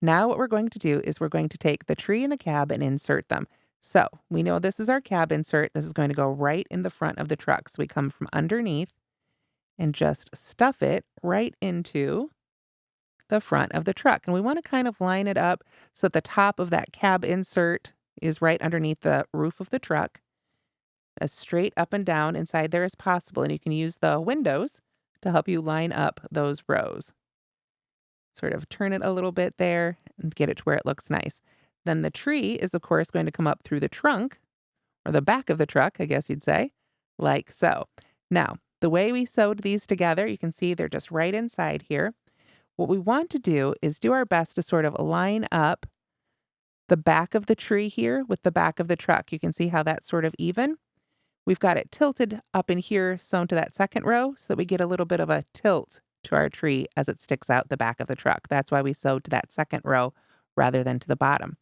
Now what we're going to do is we're going to take the tree and the cab and insert them. So we know this is our cab insert. This is going to go right in the front of the truck. So we come from underneath and just stuff it right into the front of the truck. And we want to kind of line it up so that the top of that cab insert is right underneath the roof of the truck, as straight up and down inside there as possible. And you can use the windows to help you line up those rows. Sort of turn it a little bit there and get it to where it looks nice. Then the tree is, of course, going to come up through the trunk, or the back of the truck, I guess you'd say, like so. Now, the way we sewed these together, you can see they're just right inside here. What we want to do is do our best to sort of line up the back of the tree here with the back of the truck. You can see how that's sort of even. We've got it tilted up in here, sewn to that second row, so that we get a little bit of a tilt to our tree as it sticks out the back of the truck. That's why we sewed to that second row rather than to the bottom.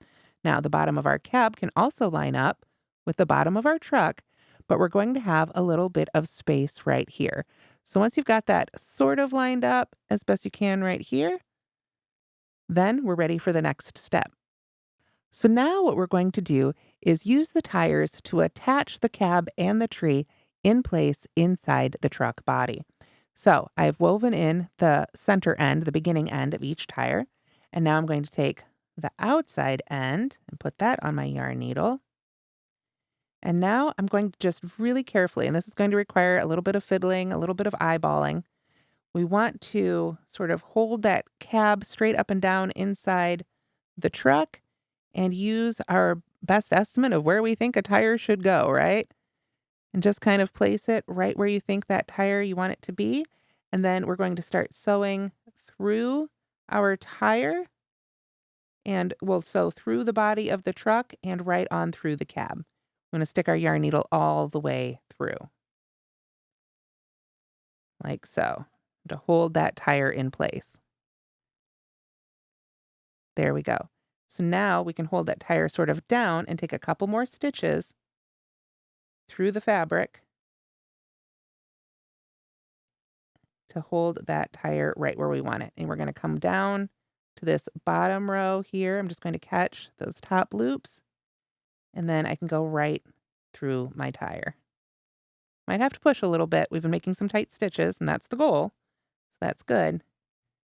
Now, the bottom of our cab can also line up with the bottom of our truck, but we're going to have a little bit of space right here. So once you've got that sort of lined up as best you can right here, then we're ready for the next step. So now what we're going to do is use the tires to attach the cab and the tree in place inside the truck body. So I've woven in the center end, the beginning end of each tire, and now I'm going to take the outside end and put that on my yarn needle. And now I'm going to just really carefully, and this is going to require a little bit of fiddling, a little bit of eyeballing. We want to sort of hold that cab straight up and down inside the truck and use our best estimate of where we think a tire should go, right? And just kind of place it right where you think that tire you want it to be. And then we're going to start sewing through our tire, and we'll sew through the body of the truck and right on through the cab. I'm going to stick our yarn needle all the way through, like so, to hold that tire in place. There we go. So now we can hold that tire sort of down and take a couple more stitches through the fabric to hold that tire right where we want it. And we're going to come down to this bottom row here. I'm just going to catch those top loops, and then I can go right through my tire. Might have to push a little bit. We've been making some tight stitches, and that's the goal. So that's good.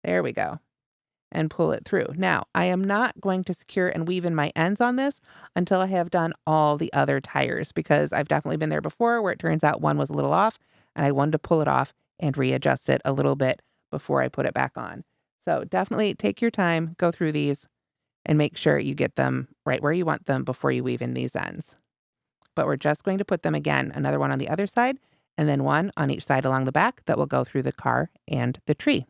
There we go. And pull it through. Now, I am not going to secure and weave in my ends on this until I have done all the other tires, because I've definitely been there before where it turns out one was a little off, and I wanted to pull it off and readjust it a little bit before I put it back on. So definitely take your time, go through these, and make sure you get them right where you want them before you weave in these ends. But we're just going to put them again, another one on the other side, and then one on each side along the back that will go through the car and the tree.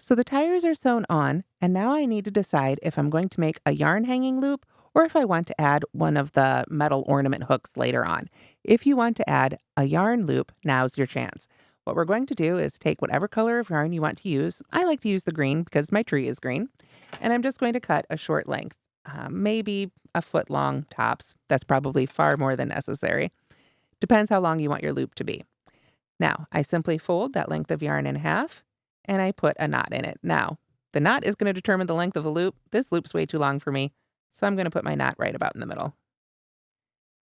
So the tires are sewn on, and now I need to decide if I'm going to make a yarn hanging loop or if I want to add one of the metal ornament hooks later on. If you want to add a yarn loop, now's your chance. What we're going to do is take whatever color of yarn you want to use. I like to use the green because my tree is green. And I'm just going to cut a short length, maybe a foot long tops. That's probably far more than necessary. Depends how long you want your loop to be. Now, I simply fold that length of yarn in half, and I put a knot in it. Now, the knot is going to determine the length of the loop. This loop's way too long for me, so I'm going to put my knot right about in the middle.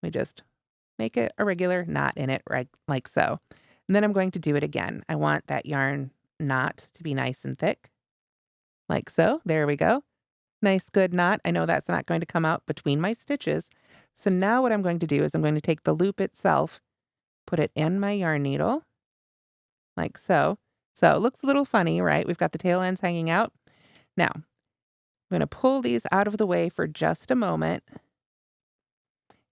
We just make it a regular knot in it, right, like so. And then I'm going to do it again. I want that yarn knot to be nice and thick, like so. There we go. Nice, good knot. I know that's not going to come out between my stitches. So now what I'm going to do is I'm going to take the loop itself, put it in my yarn needle, like so. So it looks a little funny, right? We've got the tail ends hanging out. Now, I'm going to pull these out of the way for just a moment,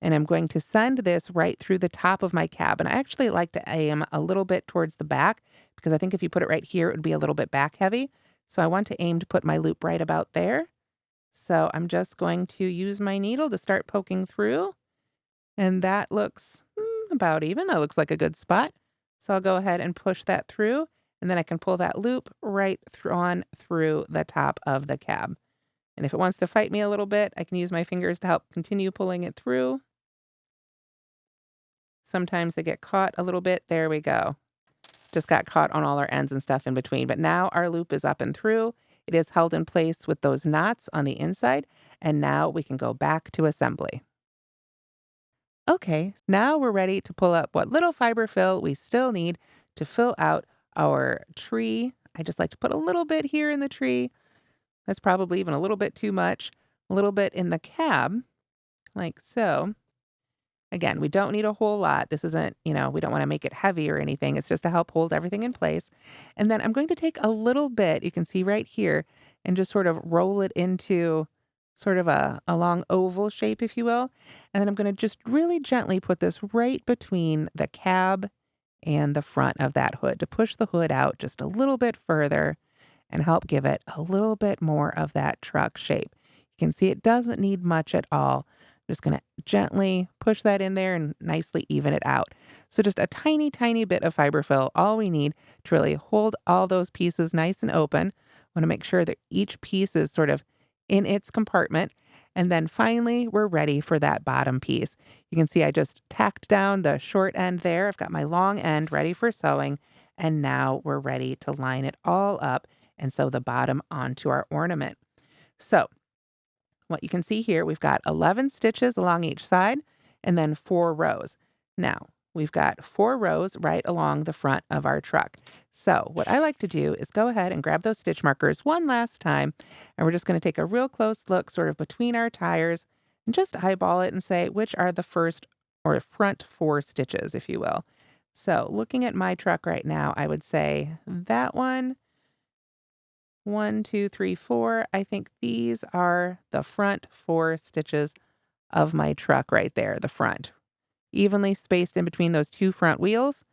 and I'm going to send this right through the top of my cab. And I actually like to aim a little bit towards the back, because I think if you put it right here, it would be a little bit back heavy. So I want to aim to put my loop right about there. So I'm just going to use my needle to start poking through, and that looks about even. That looks like a good spot. So I'll go ahead and push that through, and then I can pull that loop right on through the top of the cab. And if it wants to fight me a little bit, I can use my fingers to help continue pulling it through. Sometimes they get caught a little bit. There we go. Just got caught on all our ends and stuff in between. But now our loop is up and through. It is held in place with those knots on the inside. And now we can go back to assembly. Okay, now we're ready to pull up what little fiber fill we still need to fill out our tree. I just like to put a little bit here in the tree. That's probably even a little bit too much. A little bit in the cab, like so. Again, we don't need a whole lot. This isn't, we don't want to make it heavy or anything. It's just to help hold everything in place. And then I'm going to take a little bit, you can see right here, and just sort of roll it into sort of a long oval shape, if you will. And then I'm going to just really gently put this right between the cab and the front of that hood to push the hood out just a little bit further and help give it a little bit more of that truck shape. You can see it doesn't need much at all. I'm just going to gently push that in there and nicely even it out. So just a tiny, tiny bit of fiber fill, all we need to really hold all those pieces nice and open. I want to make sure that each piece is sort of in its compartment. And then finally, we're ready for that bottom piece. You can see I just tacked down the short end there. I've got my long end ready for sewing. And now we're ready to line it all up and sew the bottom onto our ornament. So what you can see here, we've got 11 stitches along each side and then 4 rows. Now, we've got 4 rows right along the front of our truck. So what I like to do is go ahead and grab those stitch markers one last time, and we're just going to take a real close look sort of between our tires and just eyeball it and say which are the first or front 4 stitches, if you will. So looking at my truck right now, I would say that one, 1, 2, 3, 4. I think these are the front 4 stitches of my truck right there, the front, evenly spaced in between those 2 front wheels.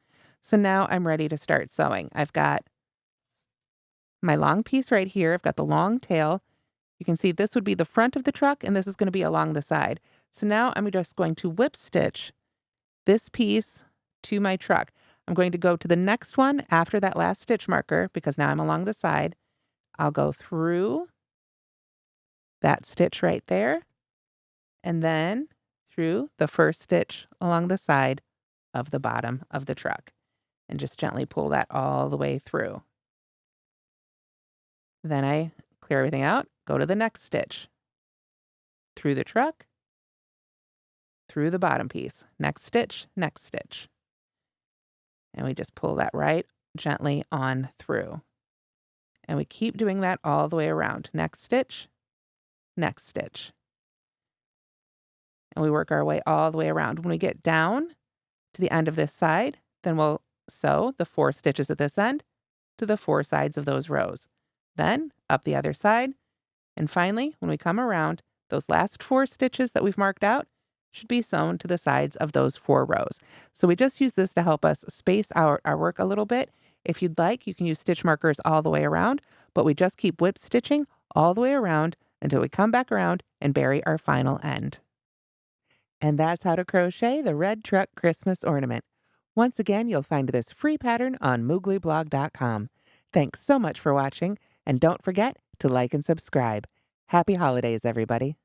So now I'm ready to start sewing. I've got my long piece right here. I've got the long tail. You can see this would be the front of the truck, and this is going to be along the side. So now I'm just going to whip stitch this piece to my truck. I'm going to go to the next one after that last stitch marker because now I'm along the side. I'll go through that stitch right there and then through the first stitch along the side of the bottom of the truck and just gently pull that all the way through. Then I clear everything out, go to the next stitch, through the truck, through the bottom piece, next stitch, and we just pull that right gently on through. And we keep doing that all the way around. Next stitch, and we work our way all the way around. When we get down to the end of this side, then we'll sew the 4 stitches at this end to the 4 sides of those rows. Then up the other side. And finally, when we come around, those last 4 stitches that we've marked out should be sewn to the sides of those 4 rows. So we just use this to help us space out our work a little bit. If you'd like, you can use stitch markers all the way around, but we just keep whip stitching all the way around until we come back around and bury our final end. And that's how to crochet the Red Truck Christmas Ornament. Once again, you'll find this free pattern on mooglyblog.com. Thanks so much for watching, and don't forget to like and subscribe. Happy holidays, everybody.